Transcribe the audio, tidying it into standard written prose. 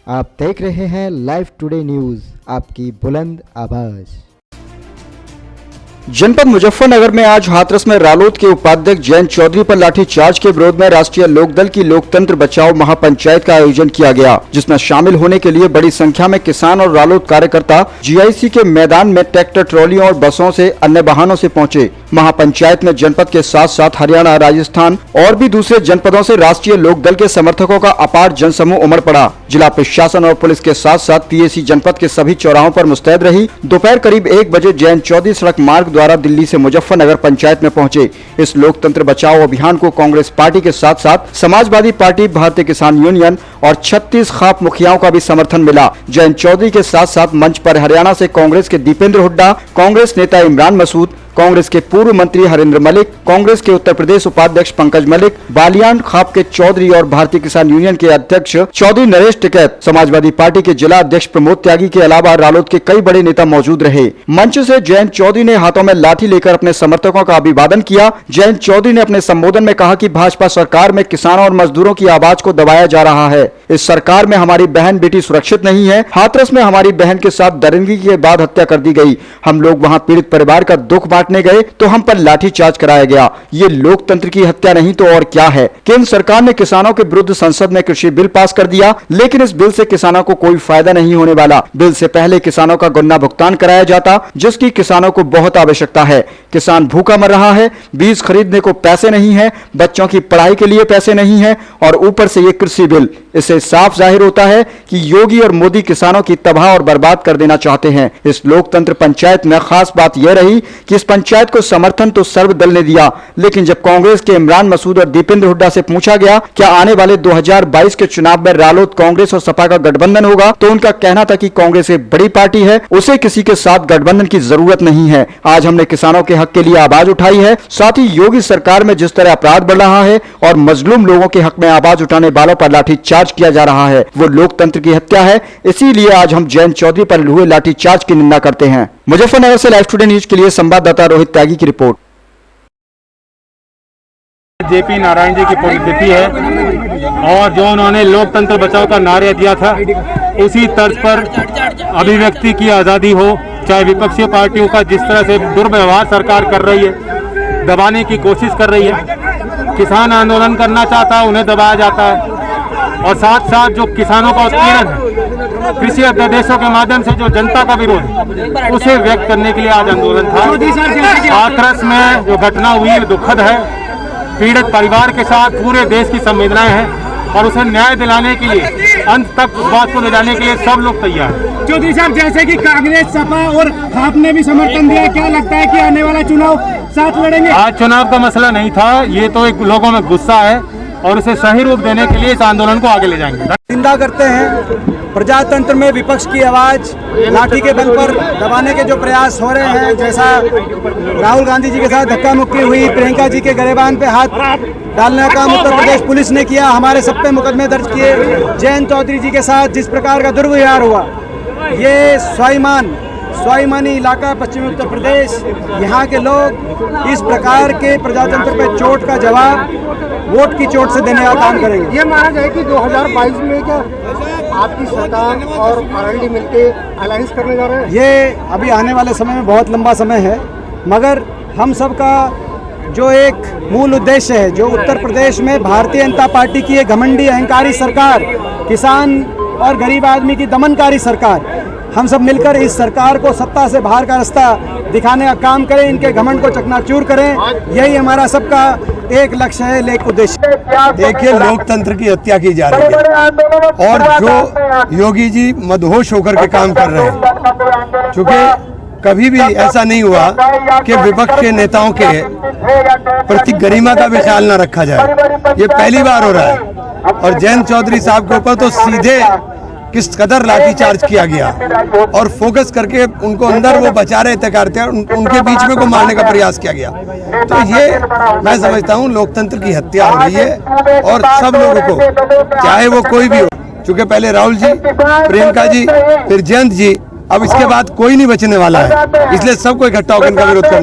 आप देख रहे हैं लाइव टुडे न्यूज, आपकी बुलंद आवाज। जनपद मुजफ्फरनगर में आज हाथरस में रालोद के उपाध्यक्ष जयंत चौधरी पर लाठीचार्ज के विरोध में राष्ट्रीय लोकदल की लोकतंत्र बचाओ महापंचायत का आयोजन किया गया, जिसमें शामिल होने के लिए बड़ी संख्या में किसान और रालोद कार्यकर्ता जीआईसी के मैदान में ट्रैक्टर, ट्रॉलियों और बसों से अन्य वाहनों से पहुंचे। महापंचायत में जनपद के साथ साथ हरियाणा, राजस्थान और भी दूसरे जनपदों से राष्ट्रीय लोकदल के समर्थकों का अपार जनसमूह उमड़ पड़ा। जिला प्रशासन और पुलिस के साथ साथ पीएसी जनपद के सभी चौराहों पर मुस्तैद रही। दोपहर करीब 1 बजे जयंत चौधरी सड़क मार्ग द्वारा दिल्ली से मुजफ्फरनगर पंचायत में पहुंचे। इस लोकतंत्र बचाओ अभियान को कांग्रेस पार्टी के साथ साथ समाजवादी पार्टी, भारतीय किसान यूनियन और 36 खाप मुखियाओं का भी समर्थन मिला। जयंत चौधरी के साथ साथ मंच पर हरियाणा से कांग्रेस के दीपेंद्र हुड्डा, कांग्रेस नेता इमरान मसूद, कांग्रेस के पूर्व मंत्री हरेंद्र मलिक, कांग्रेस के उत्तर प्रदेश उपाध्यक्ष पंकज मलिक, बालियान खाप के चौधरी और भारतीय किसान यूनियन के अध्यक्ष चौधरी नरेश टिकैत, समाजवादी पार्टी के जिला अध्यक्ष प्रमोद त्यागी के अलावा रालोद के कई बड़े नेता मौजूद रहे। मंच से जयंत चौधरी ने हाथों में लाठी लेकर अपने समर्थकों का अभिवादन किया। जयंत चौधरी ने अपने संबोधन में कहा कि भाजपा सरकार में किसानों और मजदूरों की आवाज को दबाया जा रहा है। इस सरकार में हमारी बहन बेटी सुरक्षित नहीं है। हाथरस में हमारी बहन के साथ दरिंदगी के बाद हत्या कर दी गई। हम लोग वहां पीड़ित परिवार का दुख बांटने गए तो हम पर लाठीचार्ज कराया गया। ये लोकतंत्र की हत्या नहीं तो और क्या है। केंद्र सरकार ने किसानों के विरुद्ध संसद में कृषि बिल पास कर दिया, लेकिन इस बिल से किसानों को कोई फायदा नहीं होने वाला। बिल से पहले किसानों का गन्ना भुगतान कराया जाता, जिसकी किसानों को बहुत आवश्यकता है। किसान भूखा मर रहा है, बीज खरीदने को पैसे नहीं है, बच्चों की पढ़ाई के लिए पैसे नहीं है और ऊपर से ये कृषि बिल। इससे साफ जाहिर होता है कि योगी और मोदी किसानों की तबाह और बर्बाद कर देना चाहते हैं। इस लोकतंत्र पंचायत में खास बात यह रही कि इस पंचायत को समर्थन तो सर्वदल ने दिया, लेकिन जब कांग्रेस के इमरान मसूद और दीपेंद्र हुड्डा से पूछा गया क्या आने वाले 2022 के चुनाव में रालोद, कांग्रेस और सपा का गठबंधन होगा, तो उनका कहना था कि कांग्रेस एक बड़ी पार्टी है, उसे किसी के साथ गठबंधन की जरूरत नहीं है। आज हमने किसानों के हक के लिए आवाज उठाई है। साथ ही योगी सरकार में जिस तरह अपराध बढ़ रहा है और मजलूम लोगों के हक में आवाज उठाने वालों पर लाठीचार्ज किया जा रहा है, वो लोकतंत्र की हत्या है। इसीलिए आज हम जयंत चौधरी पर हुए लाठीचार्ज की निंदा करते हैं। मुजफ्फरनगर से लाइव टुडे न्यूज के लिए संवाददाता रोहित त्यागी की रिपोर्ट। जेपी नारायण जी की पुण्यतिथि है और जो उन्होंने लोकतंत्र बचाओ का नारा दिया था, उसी तर्ज पर अभिव्यक्ति की आज़ादी हो, चाहे विपक्षी पार्टियों का जिस तरह से दुर्व्यवहार सरकार कर रही है, दबाने की कोशिश कर रही है। किसान आंदोलन करना चाहता है, उन्हें दबाया जाता है और साथ साथ जो किसानों का उत्पीड़न है, कृषि अध्यादेशों के माध्यम से जो जनता का विरोध है, उसे व्यक्त करने के लिए आज आंदोलन था। हाथरस में जो घटना हुई दुखद है। पीड़ित परिवार के साथ पूरे देश की संवेदनाएं हैं और उसे न्याय दिलाने के लिए, अंत तक उस बात को ले जाने के लिए सब लोग तैयार हैं। चौधरी साहब, जैसे कि कांग्रेस, सपा और आप ने भी समर्थन दिया, क्या लगता है कि आने वाला चुनाव साथ लड़ेंगे? आज चुनाव का मसला नहीं था, ये तो एक लोगों में गुस्सा है और उसे सही रूप देने के लिए इस आंदोलन को आगे ले जाएंगे। निंदा करते हैं प्रजातंत्र में विपक्ष की आवाज लाठी के बल पर दबाने के जो प्रयास हो रहे हैं, जैसा राहुल गांधी जी के साथ धक्का मुक्की हुई, प्रियंका जी के गरेबान पे हाथ डालने का काम उत्तर प्रदेश पुलिस ने किया, हमारे सब पे मुकदमे दर्ज किए, जयंत चौधरी जी के साथ जिस प्रकार का दुर्व्यवहार हुआ, ये स्वाभिमानी इलाका पश्चिमी उत्तर प्रदेश, यहाँ के लोग इस प्रकार के प्रजातंत्र पे चोट का जवाब वोट की चोट से देने का काम करेंगे। ये माना जाए कि 2022 में क्या आपकी सरकार और आरएलडी मिलके अलायंस करने जा रहे हैं? ये अभी आने वाले समय में बहुत लंबा समय है, मगर हम सब का जो एक मूल उद्देश्य है, जो उत्तर प्रदेश में भारतीय जनता पार्टी की एक घमंडी अहंकारी सरकार, किसान और गरीब आदमी की दमनकारी सरकार, हम सब मिलकर इस सरकार को सत्ता से बाहर का रास्ता दिखाने का काम करें, इनके घमंड को चकनाचूर करें। यही हमारा सबका एक लक्ष्य है, एक उद्देश्य। देखिए, लोकतंत्र की हत्या की जा रही है और जो योगी जी मदहोश होकर के काम कर रहे हैं, चूंकि कभी भी ऐसा नहीं हुआ कि विपक्ष के नेताओं के प्रति गरिमा का भी ख्याल न रखा जाए। ये पहली बार हो रहा है और जयंत चौधरी साहब के ऊपर तो सीधे किस कदर लाठीचार्ज किया गया और फोकस करके उनको अंदर वो बचा रहे थे, उनके बीच में को मारने का प्रयास किया गया। तो ये मैं समझता हूँ लोकतंत्र की हत्या हो रही है और सब लोगों को, चाहे वो कोई भी हो, चूंकि पहले राहुल जी, प्रियंका जी, फिर जयंत जी, अब इसके बाद कोई नहीं बचने वाला है, इसलिए सबको इकट्ठा होकर इनका विरोध करना